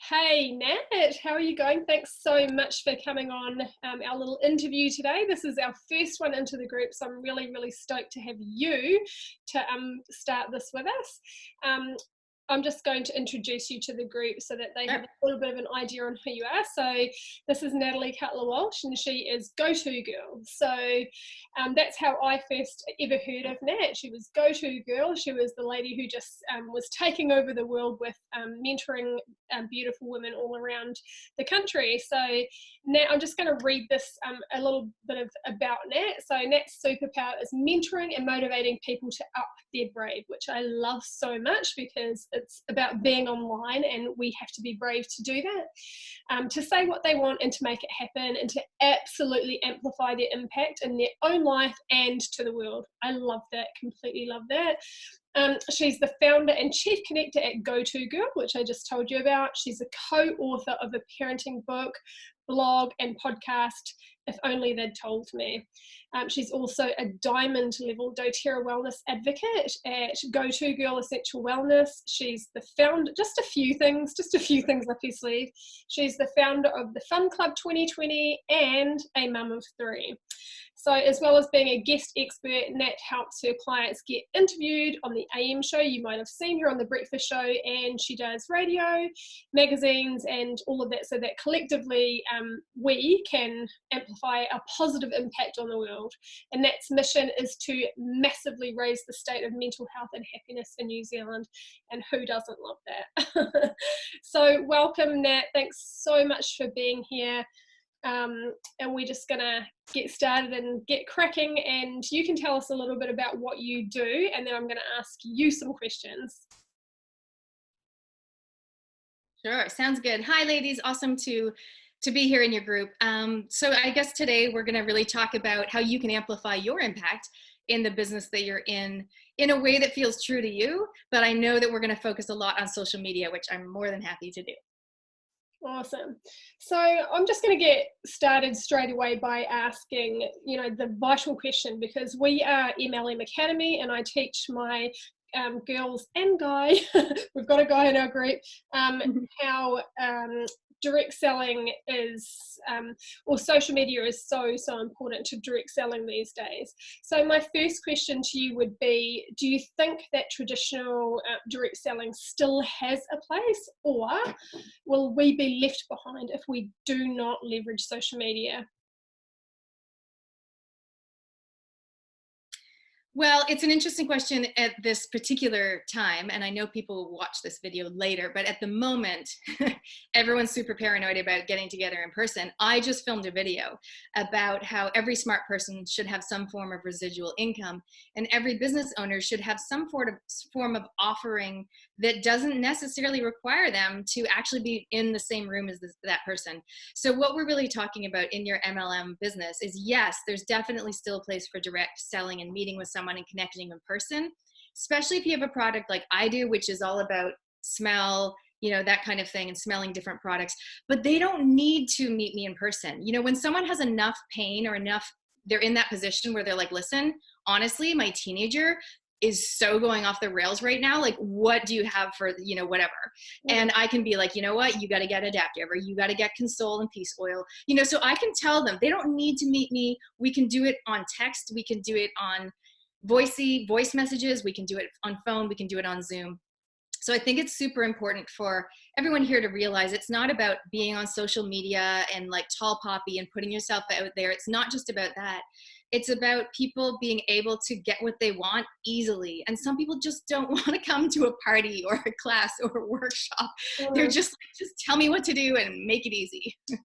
Hey Nat, how are you going? Thanks so much for coming on our little interview today. This is our first one into the group, so I'm really stoked to have you to start this with us. Um, I'm just going to introduce you to the group so that they have Sure. a little bit of an idea on who you are. So this is Natalie Cutler-Welsh and she is Go-To Girl. So that's how I first ever heard of Nat. She was Go-To Girl. She was the lady who just was taking over the world with mentoring beautiful women all around the country. So Nat, I'm just going to read this a little bit about Nat. So Nat's superpower is mentoring and motivating people to up their brave, which I love so much because it's about being online and we have to be brave to do that, to say what they want and to make it happen and to absolutely amplify their impact in their own life and to the world. I love that, completely love that. She's the founder and chief connector at Go-To Girl, which I just told you about. She's a co-author of a parenting book, blog, and podcast, If Only They'd Told Me. She's also a diamond level doTERRA wellness advocate at Go-To Girl Essential Wellness. She's the founder, just a few things up her sleeve. She's the founder of the Fun Club 2020 and a mum of three. So as well as being a guest expert, Nat helps her clients get interviewed on the AM show. You might have seen her on the breakfast show, and she does radio, magazines, and all of that, so that collectively we can amplify a positive impact on the world. And Nat's mission is to massively raise the state of mental health and happiness in New Zealand, and who doesn't love that? So welcome, Nat. Thanks so much for being here. And we're just gonna get started and get cracking, and you can tell us a little bit about what you do, and then I'm gonna ask you some questions. Sure. Sounds good. Hi, ladies. Awesome to be here in your group. So I guess today we're going to really talk about how you can amplify your impact in the business that you're in a way that feels true to you. But I know that we're going to focus a lot on social media, which I'm more than happy to do. Awesome. So I'm just going to get started straight away by asking, the vital question, because we are MLM Academy and I teach my girls and guy, we've got a guy in our group, how direct selling is, or social media is so important to direct selling these days. So my first question to you would be, do you think that traditional direct selling still has a place, or will we be left behind if we do not leverage social media? Well, it's an interesting question at this particular time, and I know people will watch this video later, but at the moment, everyone's super paranoid about getting together in person. I just filmed a video about how every smart person should have some form of residual income, and every business owner should have some form of offering that doesn't necessarily require them to actually be in the same room as that person. So what we're really talking about in your MLM business is, yes, there's definitely still a place for direct selling and meeting with someone and connecting in person, especially if you have a product like I do, which is all about smell, that kind of thing, and smelling different products. But they don't need to meet me in person. When someone has enough pain or they're in that position where they're like, listen, honestly, my teenager is so going off the rails right now. Like, what do you have for, whatever? And I can be like, you know what, you got to get Adaptive, or you got to get Console and Peace Oil, so I can tell them they don't need to meet me. We can do it on text. We can do it on voice messages. We can do it on phone. We can do it on Zoom. So I think it's super important for everyone here to realize it's not about being on social media and like tall poppy and putting yourself out there. It's not just about that. It's about people being able to get what they want easily. And some people just don't want to come to a party or a class or a workshop. They're just like, just tell me what to do and make it easy. Yeah,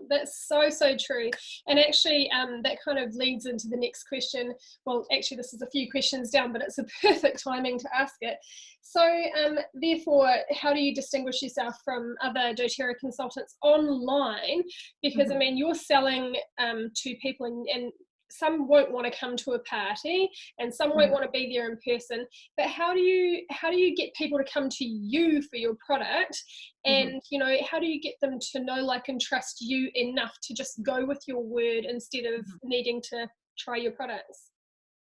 that's so true. And actually, that kind of leads into the next question. Well, actually, this is a few questions down, but it's a perfect timing to ask it. So, therefore, how do you distinguish yourself from other doTERRA consultants online? Because, I mean, you're selling to people, and some won't want to come to a party and some won't want to be there in person, but how do you get people to come to you for your product, and how do you get them to know, like, and trust you enough to just go with your word instead of needing to try your products?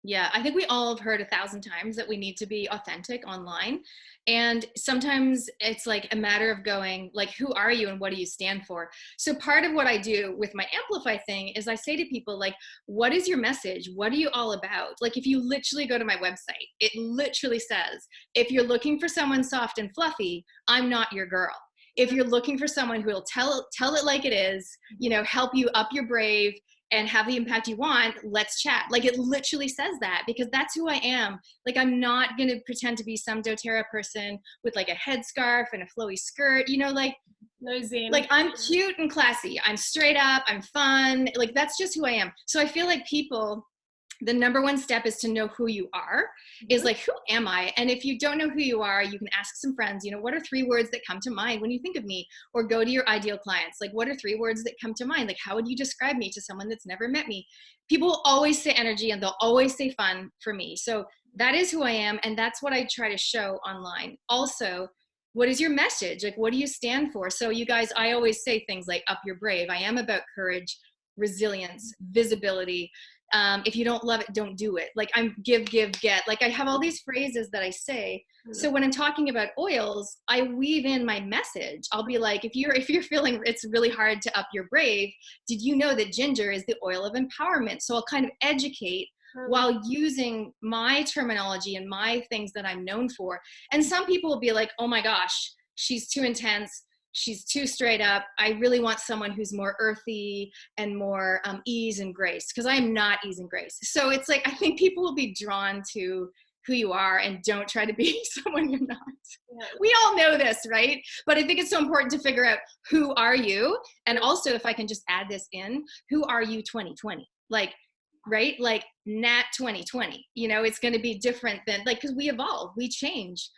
Yeah, I think we all have heard 1,000 times that we need to be authentic online. And sometimes it's like a matter of going, like, who are you and what do you stand for? So part of what I do with my Amplify thing is I say to people, like, what is your message? What are you all about? Like, if you literally go to my website, it literally says, if you're looking for someone soft and fluffy, I'm not your girl. If you're looking for someone who will tell it like it is, you know, help you up your brave, and have the impact you want, let's chat. Like, it literally says that, because that's who I am. Like, I'm not going to pretend to be some doTERRA person with like a headscarf and a flowy skirt, you know, No zen. like I'm cute and classy. I'm straight up. I'm fun. Like, that's just who I am. So I feel like people, the number one step is to know who you are, is like, who am I? And if you don't know who you are, you can ask some friends, you know, what are 3 words that come to mind when you think of me? Or go to your ideal clients. Like, what are 3 words that come to mind? Like, how would you describe me to someone that's never met me? People will always say energy, and they'll always say fun for me. So that is who I am. And that's what I try to show online. Also, what is your message? Like, what do you stand for? So you guys, I always say things like up your brave. I am about courage, resilience, visibility. If you don't love it, don't do it. Like, I'm give, get. Like, I have all these phrases that I say. So when I'm talking about oils, I weave in my message. I'll be like, if you're feeling it's really hard to up your brave, did you know that ginger is the oil of empowerment? So I'll kind of educate while using my terminology and my things that I'm known for. And some people will be like, oh my gosh, she's too intense. She's too straight up. I really want someone who's more earthy and more ease and grace, because I am not ease and grace. So it's like, I think people will be drawn to who you are, and don't try to be someone you're not. Yeah. We all know this, right? But I think it's so important to figure out, who are you? And also, if I can just add this in, who are you 2020? Like, right? Like Nat 2020, you know, it's going to be different than, like, because we evolve, we change.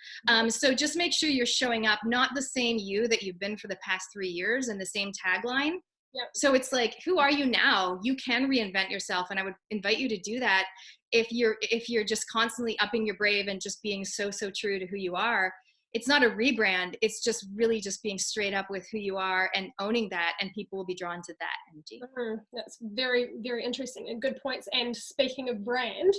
So just make sure you're showing up, not the same you that you've been for the past 3 years and the same tagline. Yep. So it's like, who are you now? You can reinvent yourself. And I would invite you to do that. If you're just constantly upping your brave and just being so true to who you are, it's not a rebrand. It's just really just being straight up with who you are and owning that, and people will be drawn to that energy. That's very, very interesting and good points. And speaking of brand,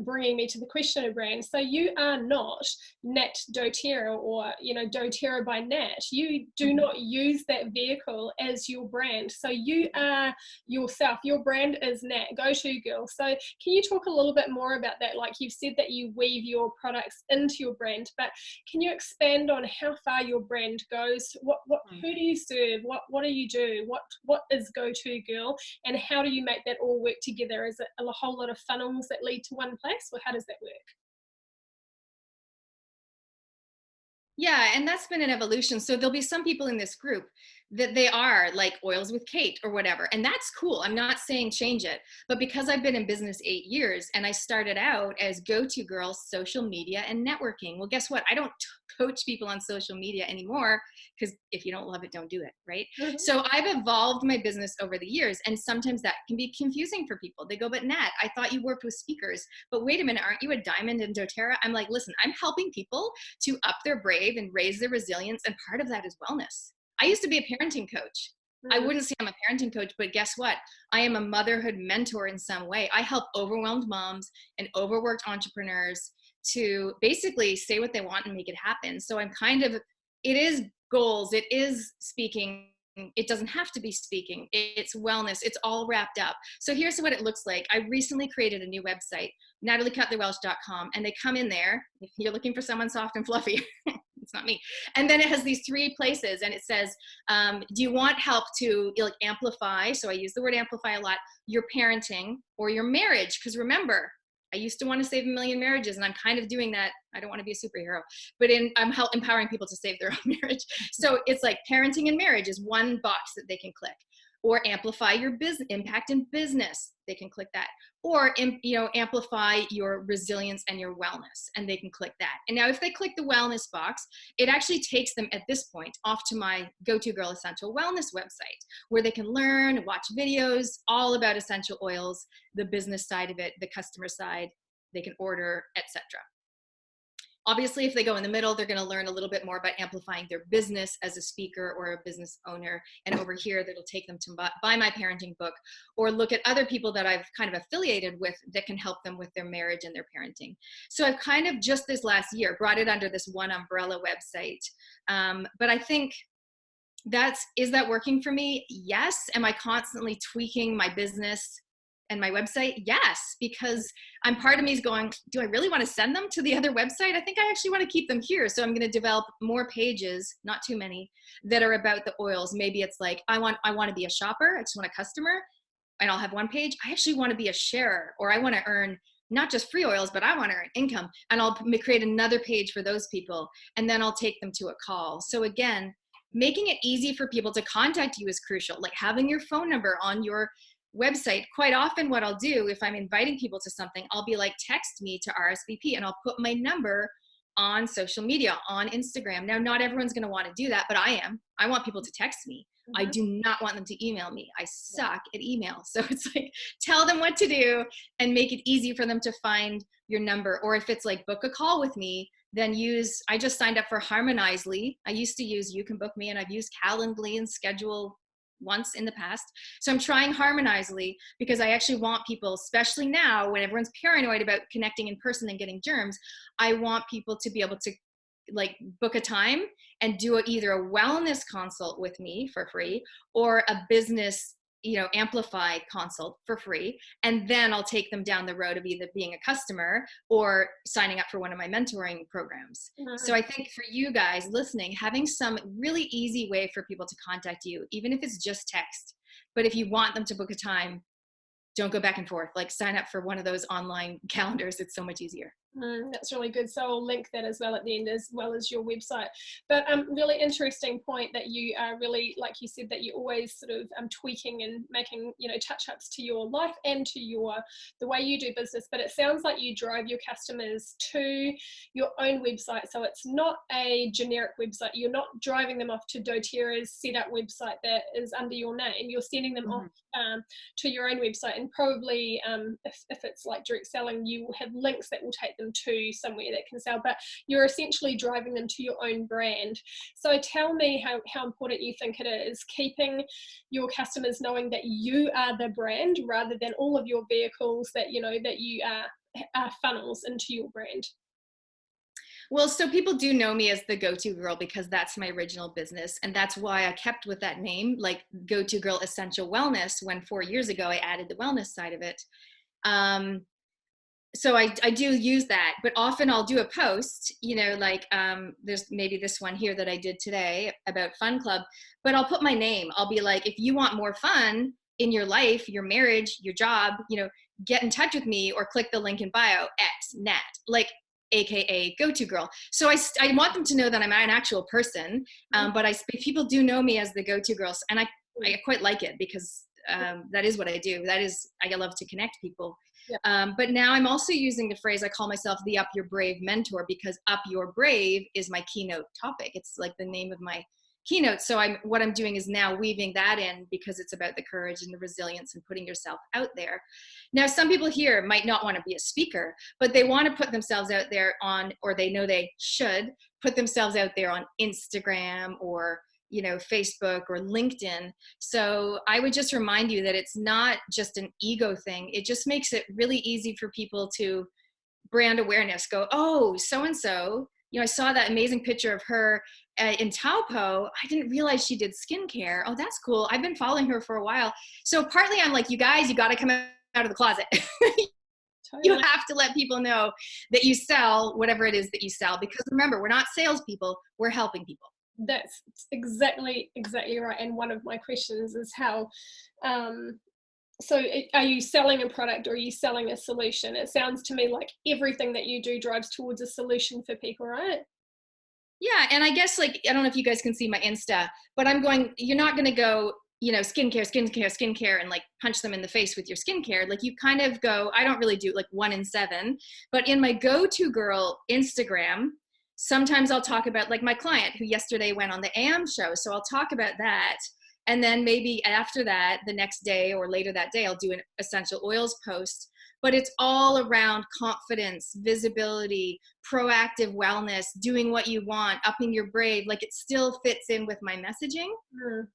bringing me to the question of brand. So you are not Nat doTERRA, or, you know, doTERRA by Nat. You do not use that vehicle as your brand. So you are yourself. Your brand is Nat, go-to girl. So can you talk a little bit more about that? Like, you've said that you weave your products into your brand, but can you expand on how far your brand goes? Who do you serve? What do you do? What is go-to girl, and how do you make that all work together? Is it a whole lot of funnels that lead to one place, or how does that work? Yeah, and that's been an evolution. So there'll be some people in this group that they are like oils with Kate or whatever, and that's cool. I'm not saying change it, but because I've been in business 8 years and I started out as go-to girl, social media and networking. Well, guess what? I don't coach people on social media anymore, because if you don't love it, don't do it, right? So I've evolved my business over the years, and sometimes that can be confusing for people. They go, but Nat, I thought you worked with speakers, but wait a minute, aren't you a diamond in doTERRA? I'm like, listen, I'm helping people to up their brave and raise their resilience, and part of that is wellness. I used to be a parenting coach. I wouldn't say I'm a parenting coach, but guess what? I am a motherhood mentor in some way. I help overwhelmed moms and overworked entrepreneurs to basically say what they want and make it happen. So I'm kind of, it is goals, it is speaking. It doesn't have to be speaking. It's wellness. It's all wrapped up. So here's what it looks like. I recently created a new website, nataliecutlerwelsh.com, and they come in there. If you're looking for someone soft and fluffy, it's not me. And then it has these 3 places, and it says, do you want help to, like, amplify? So I use the word amplify a lot, your parenting or your marriage. Because remember, I used to want to save 1 million marriages, and I'm kind of doing that. I don't want to be a superhero, but I'm empowering people to save their own marriage. So it's like parenting and marriage is one box that they can click. Or amplify your business, impact in business, they can click that. Or, you know, amplify your resilience and your wellness, and they can click that. And now if they click the wellness box, it actually takes them at this point off to my Go-To Girl Essential Wellness website, where they can learn, watch videos all about essential oils, the business side of it, the customer side, they can order, etc. Obviously, if they go in the middle, they're going to learn a little bit more about amplifying their business as a speaker or a business owner. And over here, that'll take them to buy my parenting book or look at other people that I've kind of affiliated with that can help them with their marriage and their parenting. So I've kind of just this last year brought it under this one umbrella website. But I think is that working for me? Yes. Am I constantly tweaking my business and my website? Yes, because part of me is going, do I really want to send them to the other website? I think I actually want to keep them here. So I'm going to develop more pages, not too many, that are about the oils. Maybe it's like, I want to be a shopper. I just want a customer, and I'll have one page. I actually want to be a sharer, or I want to earn not just free oils, but I want to earn income. And I'll create another page for those people. And then I'll take them to a call. So again, making it easy for people to contact you is crucial. Like having your phone number on your website. Quite often what I'll do if I'm inviting people to something, I'll be like, text me to RSVP, and I'll put my number on social media, on Instagram. Now, not everyone's going to want to do that, but I want people to text me. I do not want them to email me. I suck at email. So it's like, tell them what to do and make it easy for them to find your number. Or if it's like, book a call with me, then I just signed up for Harmonizely. I used to use You Can Book Me, and I've used Calendly and Schedule once in the past. So I'm trying Harmonizely because I actually want people, especially now when everyone's paranoid about connecting in person and getting germs, I want people to be able to like book a time and do either a wellness consult with me for free or a business, amplify consult for free. And then I'll take them down the road of either being a customer or signing up for one of my mentoring programs. So I think for you guys listening, having some really easy way for people to contact you, even if it's just text, but if you want them to book a time, don't go back and forth, like sign up for one of those online calendars. It's so much easier. That's really good. So I'll link that as well at the end, as well as your website. But really interesting point that you are really, like you said, that you're always sort of tweaking and making, touch-ups to your life and to the way you do business. But it sounds like you drive your customers to your own website. So it's not a generic website. You're not driving them off to doTERRA's set up website that is under your name. You're sending them off to your own website, and probably if it's like direct selling, you will have links that will take them to somewhere that can sell, but you're essentially driving them to your own brand. So tell me how important you think it is keeping your customers knowing that you are the brand rather than all of your vehicles that you are funnels into your brand. Well, so people do know me as the go-to girl because that's my original business. And that's why I kept with that name, like Go-To Girl Essential Wellness, when 4 years ago I added the wellness side of it. So I do use that, but often I'll do a post, there's maybe this one here that I did today about Fun Club, but I'll put my name. I'll be like, if you want more fun in your life, your marriage, your job, get in touch with me or click the link in bio at Nat, like AKA Go-To Girl. So I want them to know that I'm an actual person, but people do know me as the Go-To Girl, and I quite like it because that is what I do. I love to connect people. Yeah. But now I'm also using the phrase, I call myself the Up Your Brave mentor, because Up Your Brave is my keynote topic. It's like the name of my keynote. So what I'm doing is now weaving that in because it's about the courage and the resilience and putting yourself out there. Now, some people here might not want to be a speaker, but they want to put themselves out there or they know they should put themselves out there on Instagram or Facebook or LinkedIn. So I would just remind you that it's not just an ego thing. It just makes it really easy for people to brand awareness, go, oh, so-and-so, I saw that amazing picture of her in Taupo. I didn't realize she did skincare. Oh, that's cool. I've been following her for a while. So partly I'm like, you guys, you got to come out of the closet. You have to let people know that you sell whatever it is that you sell, because remember, we're not salespeople, we're helping people. That's exactly right. And one of my questions is how, so are you selling a product or are you selling a solution? It sounds to me like everything that you do drives towards a solution for people, right? Yeah. And I guess I don't know if you guys can see my Insta, but you're not going to go, skincare and punch them in the face with your skincare. You kind of go, I don't really do 1 in 7, but in my Go-To Girl Instagram, sometimes I'll talk about my client who yesterday went on the AM show. So I'll talk about that. And then maybe after that, the next day or later that day, I'll do an essential oils post but it's all around confidence, visibility, proactive wellness, doing what you want, upping your brave. Like, it still fits in with my messaging. Mm.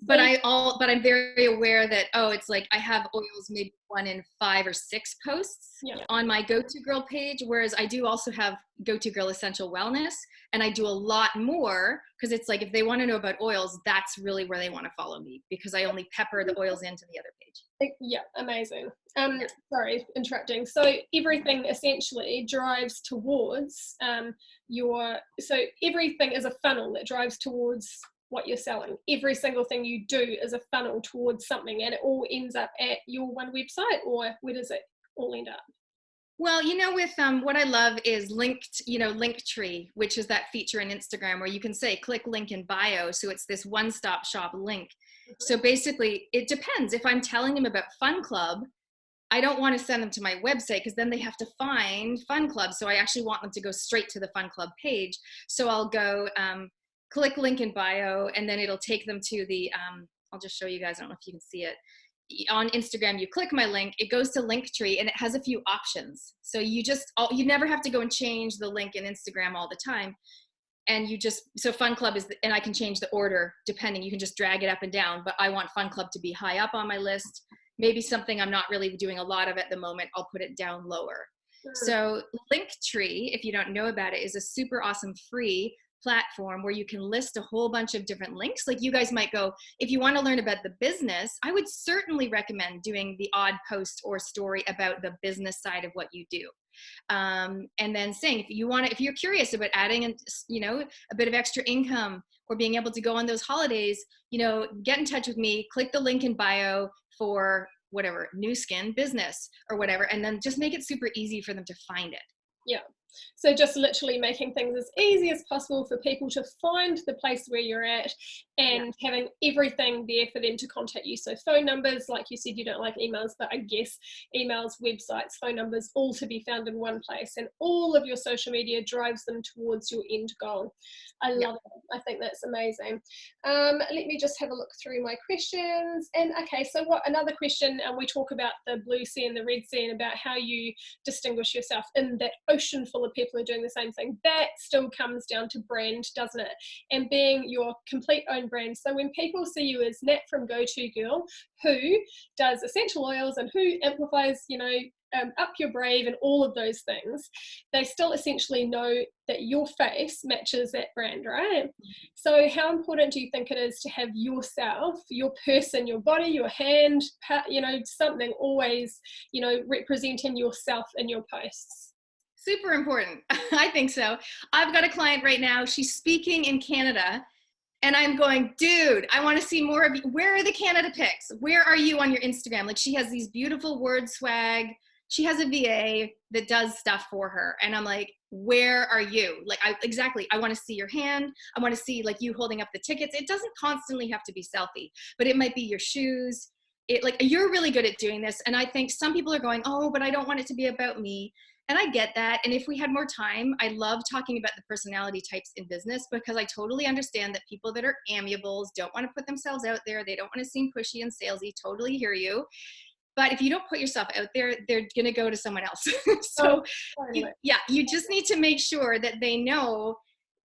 But I'm very aware that, oh, it's like I have oils maybe 1 in 5 or 6 posts on my Go-To Girl page, whereas I do also have Go-To Girl Essential Wellness, and I do a lot more, because it's like if they want to know about oils, that's really where they want to follow me, because I only pepper the oils into the other page. Yeah, amazing. Sorry, interrupting. So everything essentially drives towards so everything is a funnel that drives towards what you're selling. Every single thing you do is a funnel towards something, and it all ends up at your one website, or where does it all end up? Well, with what I love is Linktree, which is that feature in Instagram where you can say click link in bio. So it's this one-stop shop link. Mm-hmm. So basically it depends. If I'm telling them about Fun Club, I don't want to send them to my website, because then they have to find Fun Club. So I actually want them to go straight to the Fun Club page. So I'll go click link in bio, and then it'll take them to the, I'll just show you guys. I don't know if you can see it. On Instagram, you click my link, it goes to Linktree, and it has a few options. So you never have to go and change the link in Instagram all the time. And so Fun Club and I can change the order depending, you can just drag it up and down, but I want Fun Club to be high up on my list. Maybe something I'm not really doing a lot of at the moment, I'll put it down lower. Sure. So Linktree, if you don't know about it, is a super awesome free platform where you can list a whole bunch of different links. Like, you guys might go, if you want to learn about the business, I would certainly recommend doing the odd post or story about the business side of what you do. And then saying, if you're curious about adding a bit of extra income, or being able to go on those holidays, get in touch with me, click the link in bio for whatever, new skin business or whatever, and then just make it super easy for them to find it. Yeah. So just literally making things as easy as possible for people to find the place where you're at, and having everything there for them to contact you. So phone numbers, like you said, you don't like emails, but I guess emails, websites, phone numbers, all to be found in one place, and all of your social media drives them towards your end goal. I love it. I think that's amazing. Let me just have a look through my questions. And okay, so another question, and we talk about the blue sea and the red sea, and about how you distinguish yourself in that ocean full of people who are doing the same thing. That still comes down to brand, doesn't it? And being your complete own brand. So when people see you as Nat from Go-To Girl, who does essential oils and who amplifies, up your brave and all of those things, they still essentially know that your face matches that brand, right? So how important do you think it is to have yourself, your person, your body, your hand, something always, representing yourself in your posts? Super important. I think so. I've got a client right now, she's speaking in Canada, and I'm going, dude, I want to see more of you. Where are the Canada pics? Where are you on your Instagram? Like, she has these beautiful word swag. She has a VA that does stuff for her. And I'm like, where are you? Like, I want to see your hand. I want to see like you holding up the tickets. It doesn't constantly have to be selfie, but it might be your shoes. You're really good at doing this. And I think some people are going, oh, but I don't want it to be about me. And I get that. And if we had more time, I love talking about the personality types in business, because I totally understand that people that are amiables don't want to put themselves out there. They don't want to seem pushy and salesy. Totally hear you. But if you don't put yourself out there, they're going to go to someone else. So you just need to make sure that they know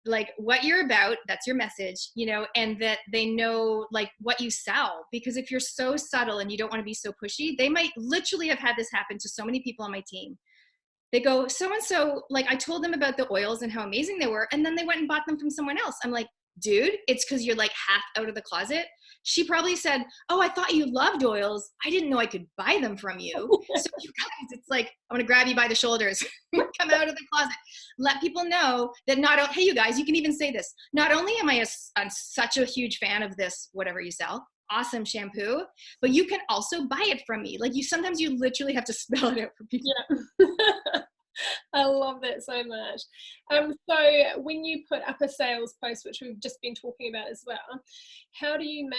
like what you're about, that's your message, and that they know like what you sell. Because if you're so subtle and you don't want to be so pushy, they might literally have had this happen to so many people on my team. They go, so-and-so, like I told them about the oils and how amazing they were, and then they went and bought them from someone else. I'm like, dude, it's because you're like half out of the closet. She probably said, oh, I thought you loved oils. I didn't know I could buy them from you. So you guys, it's like, I'm going to grab you by the shoulders. Come out of the closet. Let people know that hey, you guys, you can even say this. Not only am I such a huge fan of this, whatever you sell, awesome shampoo, but you can also buy it from me. Like sometimes you literally have to spell it out for people. Yeah. I love that so much. So when you put up a sales post, which we've just been talking about as well, how do you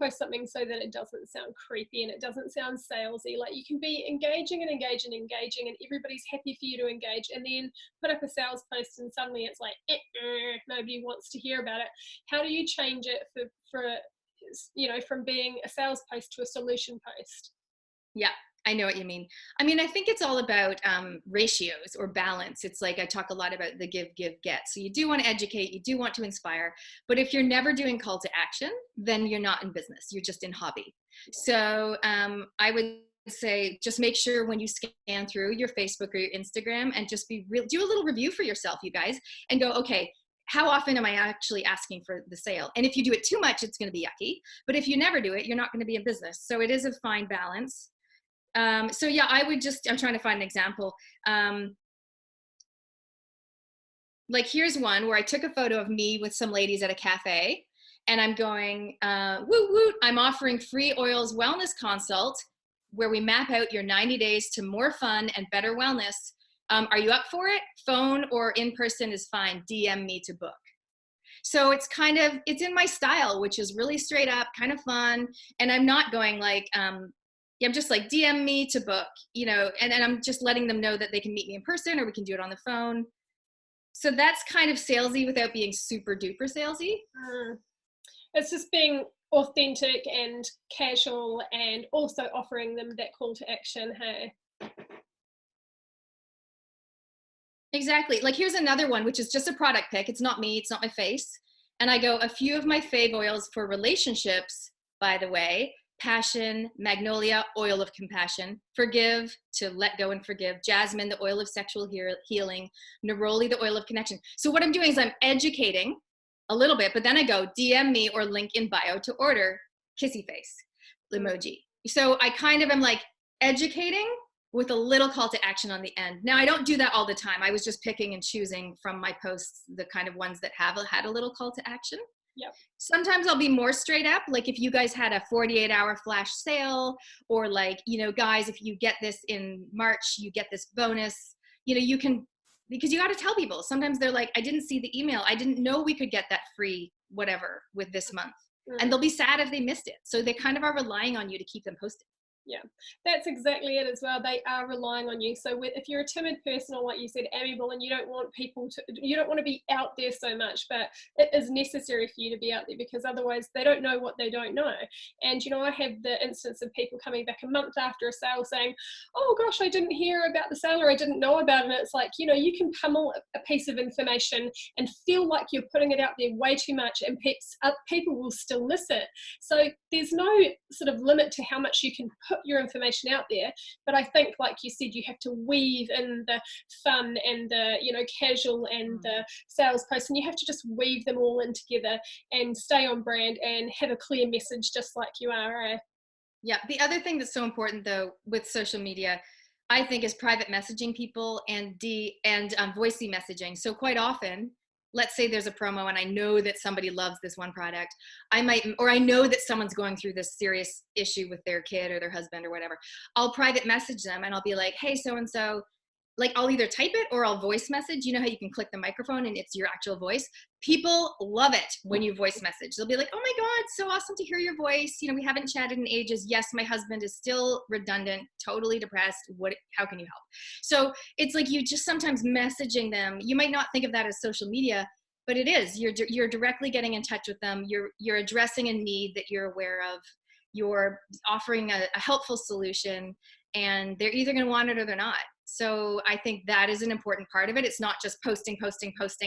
post something so that it doesn't sound creepy and it doesn't sound salesy? Like, you can be engaging and everybody's happy for you to engage, and then put up a sales post and suddenly it's like, nobody wants to hear about it. How do you change it for from being a sales post to a solution post? Yeah. I know what you mean. I mean, I think it's all about ratios or balance. It's like I talk a lot about the give, give, get. So you do want to educate, you do want to inspire, but if you're never doing call to action, then you're not in business. You're just in hobby. So I would say just make sure when you scan through your Facebook or your Instagram and just be real, do a little review for yourself, you guys, and go, okay, how often am I actually asking for the sale? And if you do it too much, it's going to be yucky. But if you never do it, you're not going to be in business. So it is a fine balance. So yeah, I'm trying to find an example. Like here's one where I took a photo of me with some ladies at a cafe and I'm going, woot woot, I'm offering free oils wellness consult where we map out your 90 days to more fun and better wellness. Are you up for it? Phone or in person is fine. DM me to book. So it's in my style, which is really straight up, kind of fun. And I'm not going like, I'm just like DM me to book, and I'm just letting them know that they can meet me in person or we can do it on the phone. So that's kind of salesy without being super duper salesy. It's just being authentic and casual and also offering them that call to action. Hey. Exactly. Like here's another one, which is just a product pick. It's not me, it's not my face. And I go, a few of my fave oils for relationships, by the way: passion, magnolia, oil of compassion; forgive, to let go and forgive; jasmine, the oil of sexual healing; neroli, the oil of connection. So what I'm doing is I'm educating a little bit, but then I go, DM me or link in bio to order, kissy face emoji. So I kind of am like educating with a little call to action on the end. Now I don't do that all the time. I was just picking and choosing from my posts the kind of ones that have had a little call to action. Yep. Sometimes I'll be more straight up. Like if you guys had a 48-hour flash sale, or like, guys, if you get this in March, you get this bonus, you can, because you got to tell people. Sometimes they're like, I didn't see the email. I didn't know we could get that free whatever with this month. And they'll be sad if they missed it. So they kind of are relying on you to keep them posted. Yeah, that's exactly it as well. They are relying on you. So if you're a timid person, or like you said, amiable, and you don't want to be out there so much, but it is necessary for you to be out there, because otherwise they don't know what they don't know. And I have the instance of people coming back a month after a sale saying, oh gosh, I didn't hear about the sale, or I didn't know about it. And it's like, you can pummel a piece of information and feel like you're putting it out there way too much, and people will still miss it. So there's no sort of limit to how much you can put your information out there, but I think, like you said, you have to weave in the fun and the casual and the sales posts, and you have to just weave them all in together and stay on brand and have a clear message, just like you are. Yeah. The other thing that's so important though with social media, I think, is private messaging people and voicey messaging. So quite often, let's say there's a promo and I know that somebody loves this one product, I know that someone's going through this serious issue with their kid or their husband or whatever. I'll private message them and I'll be like, hey, so-and-so, like I'll either type it or I'll voice message. You know how you can click the microphone and it's your actual voice? People love it when you voice message. They'll be like, oh my God, so awesome to hear your voice. We haven't chatted in ages. Yes, my husband is still redundant, totally depressed. How can you help? So it's like you just sometimes messaging them. You might not think of that as social media, but it is. You're directly getting in touch with them. You're addressing a need that you're aware of. You're offering a helpful solution, and they're either going to want it or they're not. So I think that is an important part of it. It's not just posting,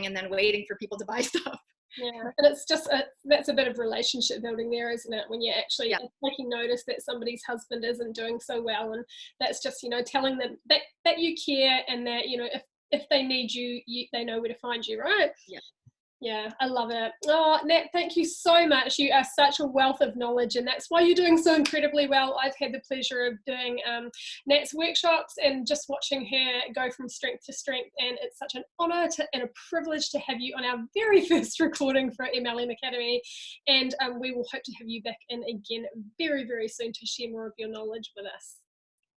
and then waiting for people to buy stuff. Yeah, and it's just that's a bit of relationship building there, isn't it? When you're actually taking notice that somebody's husband isn't doing so well, and that's just telling them that you care, and that if they need you, they know where to find you, right? Yeah. Yeah, I love it. Oh, Nat, thank you so much. You are such a wealth of knowledge, and that's why you're doing so incredibly well. I've had the pleasure of doing Nat's workshops and just watching her go from strength to strength, and it's such an honour and a privilege to have you on our very first recording for MLM Academy, and we will hope to have you back in again very, very soon to share more of your knowledge with us.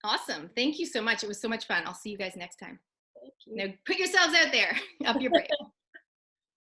Awesome. Thank you so much. It was so much fun. I'll see you guys next time. Thank you. Now put yourselves out there. Up your brand.